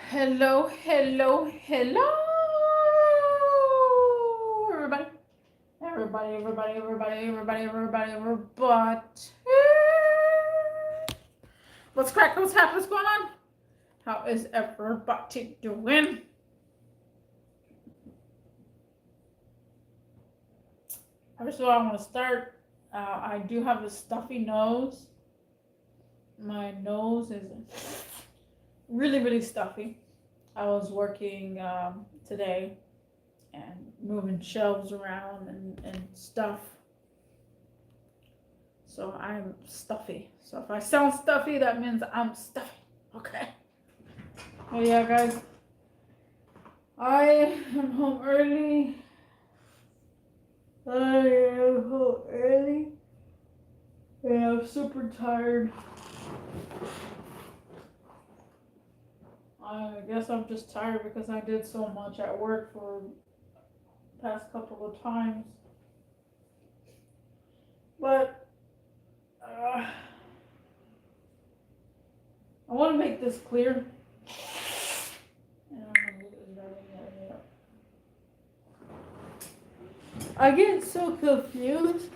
Hello, hello, hello, everybody. Everybody. What's crack? What's happening? What's going on? How is everybody doing? First of all, I want to start. I do have a stuffy nose. My nose is really, really stuffy. I was working today and moving shelves around and stuff. So I'm stuffy. So if I sound stuffy, that means I'm stuffy. Okay. Oh yeah, guys. I am home early. And I'm super tired. I guess I'm just tired because I did so much at work for the past couple of times. But I want to make this clear. I get so confused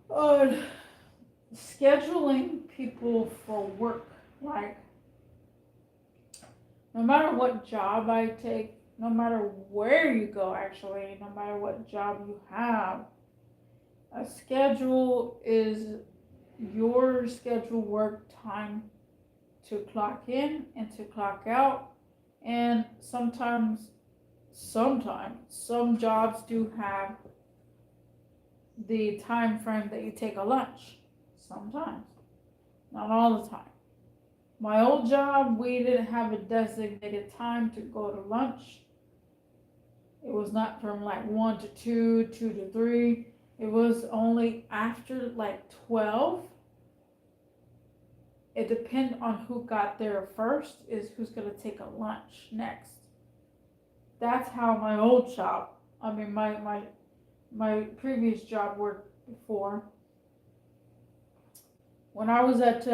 on scheduling people for work. Like, no matter what job I take, no matter where you go, actually, no matter what job you have, a schedule is your scheduled work time to clock in and to clock out. And sometimes some jobs do have the time frame that you take a lunch. Sometimes, not all the time. My old job, we didn't have a designated time to go to lunch. It was not from like 1 to 2, 2 to 3. It was only after like 12. It depends on who got there first, is who's going to take a lunch next. That's how my old job, my previous job worked before. When I was at,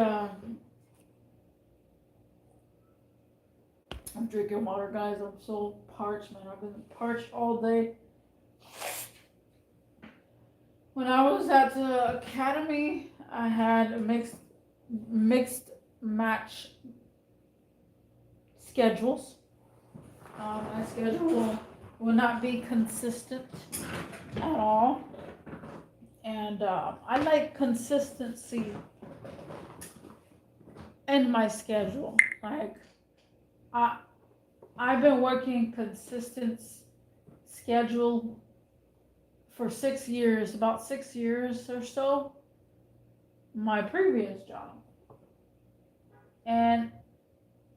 I'm drinking water, guys. I'm so parched, man. I've been parched all day. When I was at the academy, I had a mixed match schedules. My schedule will not be consistent at all. And I like consistency in my schedule. Like, I've been working consistent schedule for 6 years, about 6 years or so, my previous job. And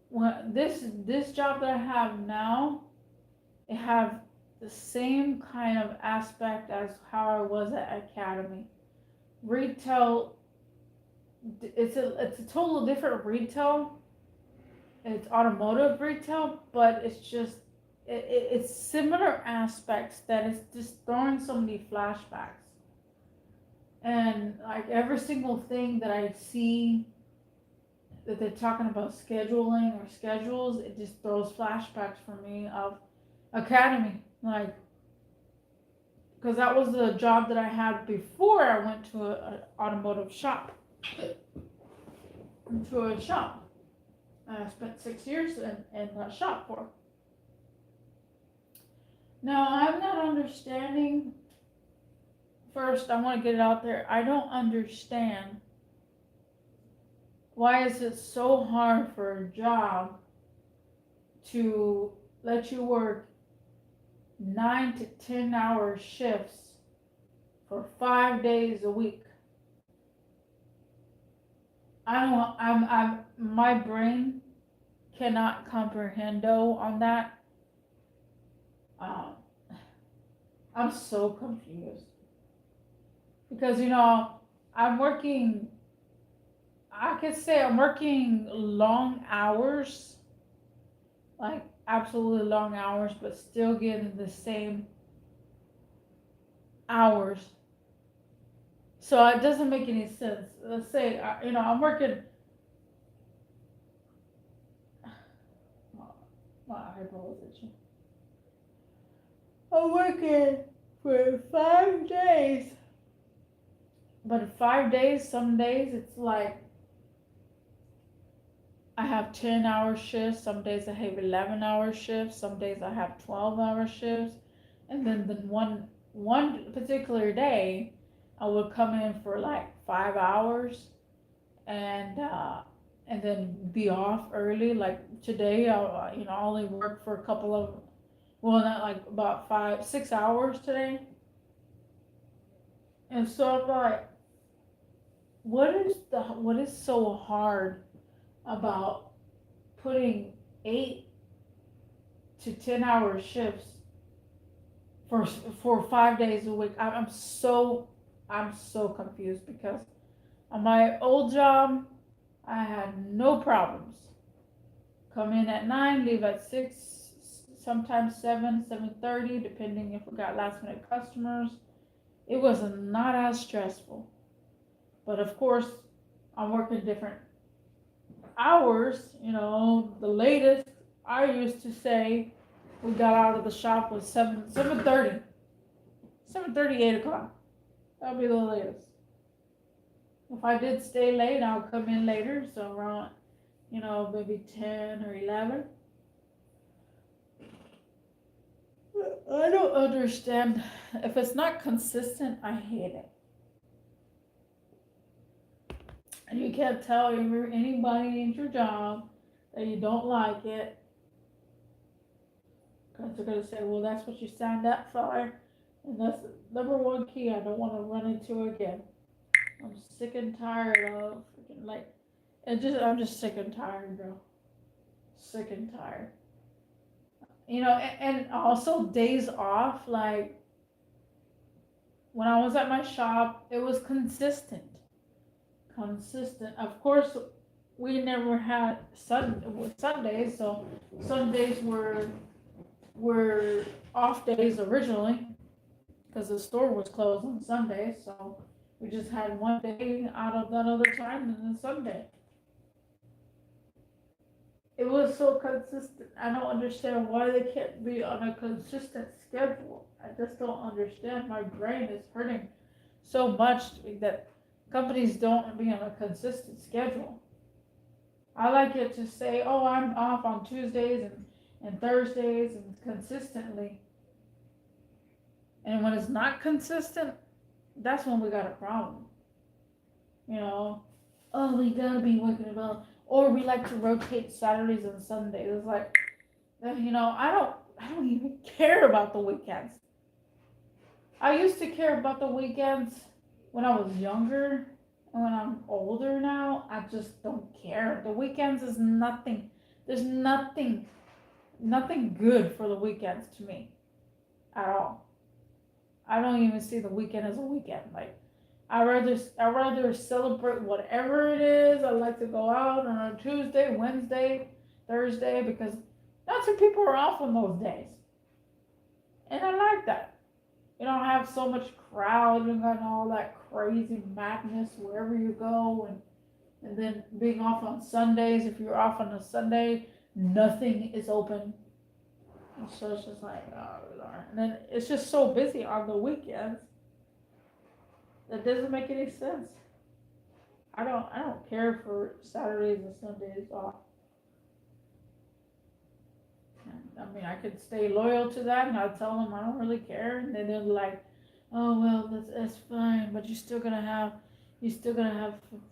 when this job that I have now, it have the same kind of aspect as how I was at Academy. Retail, it's a total different retail. It's automotive retail, but it's just it's similar aspects that it's just throwing so many flashbacks. And like every single thing that I see that they're talking about scheduling or schedules, it just throws flashbacks for me of Academy. Like, because that was the job that I had before I went to an automotive shop. To a shop. I spent 6 years in that shop for. Now, I'm not understanding. First, I want to get it out there. I don't understand why is it so hard for a job to let you work 9 to 10 hour shifts for 5 days a week. My brain cannot comprehendo on that. I'm so confused because I'm working. I could say I'm working long hours, like absolutely long hours, but still getting the same hours. So it doesn't make any sense. Let's say I'm working My eyeball is itching. I'm working for 5 days. But in 5 days, some days it's like I have 10-hour shifts. Some days I have 11-hour shifts. Some days I have 12-hour shifts. And then one particular day, I would come in for like 5 hours and then be off early. Like today, I only work for a couple of, well, not like about 5 6 hours today. And so I'm like, what is so hard about putting 8 to 10 hour shifts for 5 days a week? I'm so confused because on my old job I had no problems. Come in at 9, leave at 6, sometimes 7, 7:30, depending if we got last minute customers. It was not as stressful. But of course, I'm working different hours. The latest I used to say we got out of the shop was 7:30, 7:30, 8 o'clock. That'll be the latest. If I did stay late, I'll come in later, so around, maybe 10 or 11. I don't understand. If it's not consistent, I hate it. And you can't tell anybody in your job that you don't like it, because they're going to say, well, that's what you signed up for. And that's the number one key I don't want to run into again. I'm sick and tired of freaking, like, I'm just sick and tired, bro. Sick and tired. And also days off, like, when I was at my shop, it was consistent. Of course, we never had Sundays, so Sundays were off days originally because the store was closed on Sundays, so we just had one day out of that other time and then Sunday. It was so consistent. I don't understand why they can't be on a consistent schedule. I just don't understand. My brain is hurting so much that companies don't be on a consistent schedule. I like it to say, oh, I'm off on Tuesdays and Thursdays and consistently. And when it's not consistent, that's when we got a problem. Oh, we gotta be working about, or we like to rotate Saturdays and Sundays. It's like, I don't even care about the weekends. I used to care about the weekends when I was younger, and when I'm older now, I just don't care. The weekends is nothing. There's nothing good for the weekends to me at all. I don't even see the weekend as a weekend. Like, I rather celebrate whatever it is. I like to go out on a Tuesday, Wednesday, Thursday, because that's when people are off on those days, and I like that. You don't have so much crowd and all that crazy madness wherever you go, and then being off on Sundays. If you're off on a Sunday, nothing is open. And so it's just like, oh, Lord. And then it's just so busy on the weekends. That doesn't make any sense. I don't care for Saturdays and Sundays off. I mean, I could stay loyal to that, and I'll tell them I don't really care, and then they're like, "Oh well, that's fine, but you're still gonna have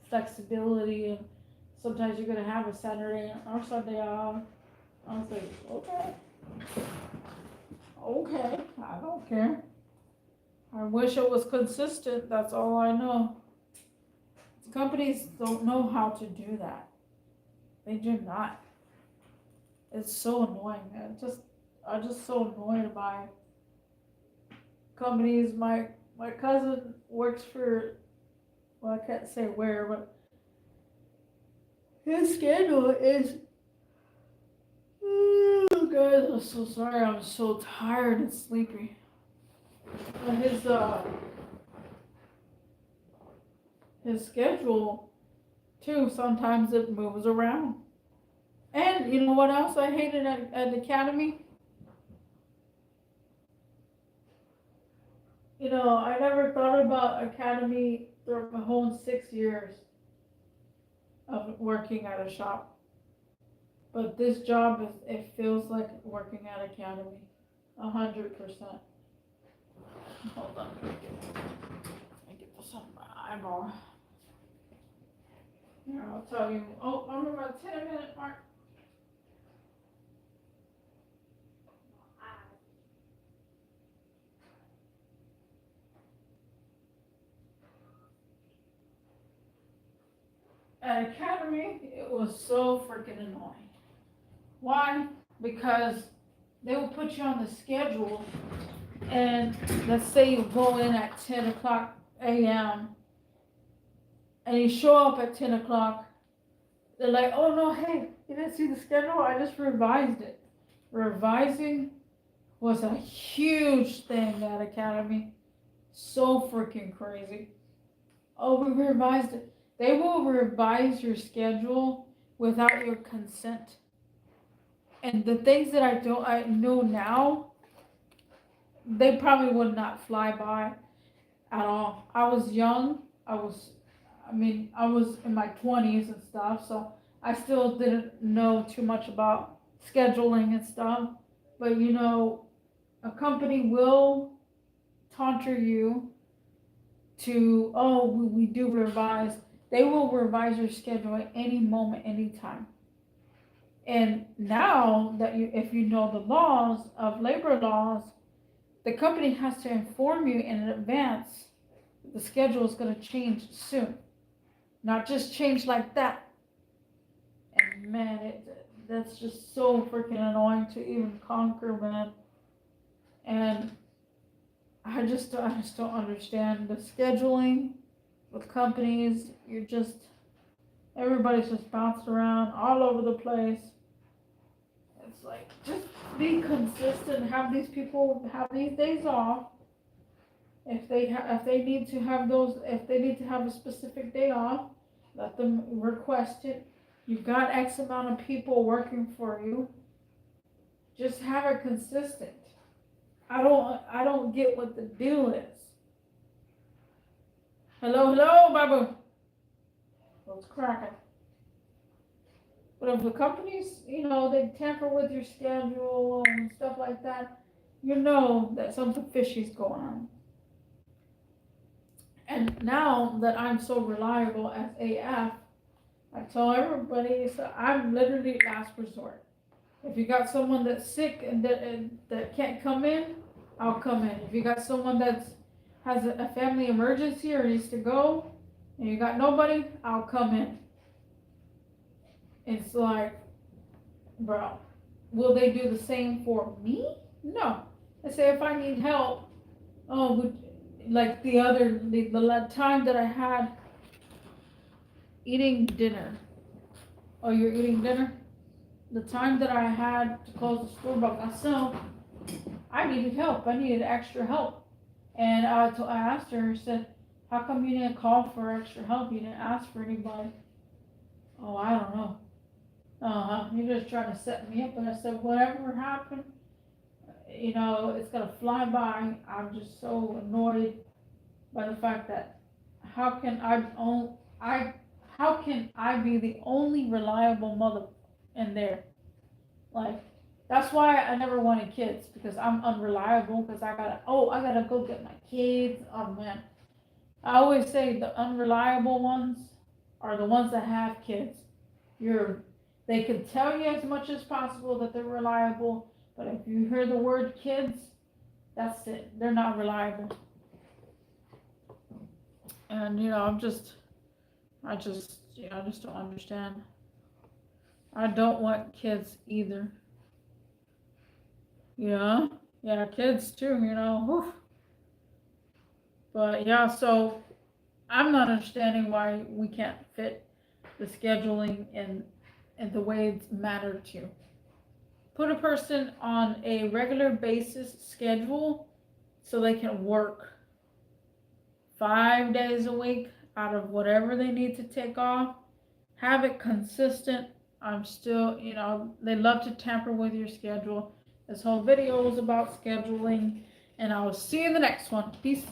flexibility, and sometimes you're gonna have a Saturday or Sunday off." I was like, okay, I don't care. I wish it was consistent. That's all I know. Companies don't know how to do that. They do not. It's so annoying. I'm just so annoyed by companies. My cousin works for, well, I can't say where, but his schedule is, oh guys, I'm so sorry. I'm so tired and sleepy. But his schedule too, sometimes it moves around. And you know what else I hated at the academy? You know, I never thought about academy through my whole 6 years of working at a shop. But this job it feels like working at academy. 100%. Hold on. Let me get this on my eyeball. Here, I'll tell you. Oh, I'm about 10-minute mark. At academy, it was so freaking annoying. Why? Because they will put you on the schedule, and let's say you go in at 10 o'clock a.m. and you show up at 10 o'clock. They're like, oh no, hey, you didn't see the schedule? I just revised it. Revising was a huge thing at academy. So freaking crazy. Oh, we revised it. They will revise your schedule without your consent. And the things that I know now, they probably would not fly by at all. I was young. I was in my 20s and stuff, so I still didn't know too much about scheduling and stuff. But you know, a company will taunter you to, oh, we do revise. They will revise your schedule at any moment, anytime. And now that if you know the laws of labor laws, the company has to inform you in advance the schedule is going to change soon. Not just change like that. And man, that's just so freaking annoying to even conquer, man. And I just don't understand the scheduling with companies. Everybody's just bounced around all over the place. It's like, just be consistent. Have these people have these days off. If they need to have a specific day off, let them request it. You've got X amount of people working for you. Just have it consistent. I don't get what the deal is. Hello, Babu. What's cracking? But if the companies, they tamper with your schedule and stuff like that, you know that something fishy's going on. And now that I'm so reliable as AF, I tell everybody, so I'm literally last resort. If you got someone that's sick and that can't come in, I'll come in. If you got someone that has a family emergency or needs to go, and you got nobody, I'll come in. It's like, bro, will they do the same for me? No. I say if I need help, like the time that I had eating dinner. Oh, you're eating dinner? The time that I had to close the store by myself, I needed help. I needed extra help. And I asked her, I said, how come you didn't call for extra help? You didn't ask for anybody. Oh, I don't know. You're just trying to set me up. And I said, whatever happened, it's gonna fly by. I'm just so annoyed by the fact that how can I be the only reliable mother in there? Like, that's why I never wanted kids, because I'm unreliable, because I gotta go get my kids. Oh man. I always say the unreliable ones are the ones that have kids. They can tell you as much as possible that they're reliable, but if you hear the word kids, that's it. They're not reliable. And I just don't understand. I don't want kids either. Yeah, kids too. Whew. But yeah, so I'm not understanding why we can't fit the scheduling in the way it's mattered to. Put a person on a regular basis schedule so they can work 5 days a week out of whatever they need to take off. Have it consistent. I'm still, they love to tamper with your schedule. This whole video was about scheduling, and I will see you in the next one. Peace.